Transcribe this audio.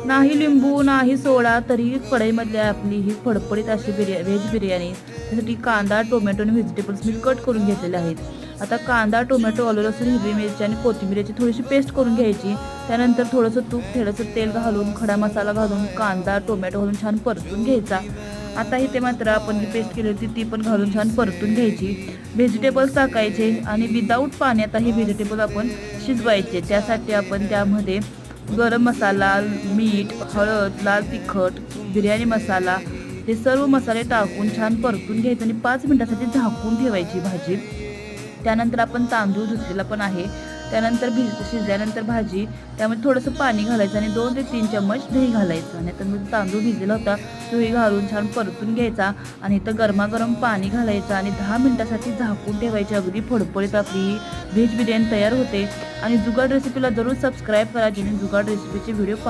नाही लिंबू नाही सोडा तरी कढईमधली आपली ही फडफडीत अशी व्हेज बिर्याणी, त्यासाठी कांदा टोमॅटो आणि व्हेजिटेबल्स मी कट करून घेतलेले आहेत। आता कांदा टोमॅटो आलं लसूण हिरवी मिरची आणि कोथिंबीरची थोडीशी पेस्ट करून घ्यायची। त्यानंतर थोडंसं तूप थोडंसं तेल घालून खडा मसाला घालून कांदा टोमॅटो घालून छान परतून घ्यायचा। आता इथे मात्र आपण जी पेस्ट केली होती ती पण घालून छान परतून घ्यायची। व्हेजिटेबल्स टाकायचे आणि विदाऊट पाणी आता हे व्हेजिटेबल आपण शिजवायचे। त्यासाठी आपण त्यामध्ये गरम मसाला, मीठ, हळद, लाल तिखट, बिर्याणी मसाला हे सर्व मसाले टाकून छान परतून घ्यायचे आणि 5 मिनिटासाठी झाकून ठेवायची भाजी। त्यानंतर आपण तांदूळ धुतलेला पण आहे, त्यानंतर शिजल्यानंतर भाजी त्यामध्ये थोडंसं पाणी घालायचं आणि 2 ते 3 चम्मच दही घालायचं आणि त्यामध्ये तांदूळ भिजलेला होता तोही घालून छान परतून घ्यायचा आणि इथं गरमागरम पाणी घालायचं आणि 10 मिनिटासाठी झाकून ठेवायची। अगदी फडफडीत आपली ही व्हेज बिर्याणी तयार होते। आणि जुगाड रेसिपीला जरूर सबस्क्राईब करा, जेणे जुगाड रेसिपीचे व्हिडिओ पहा।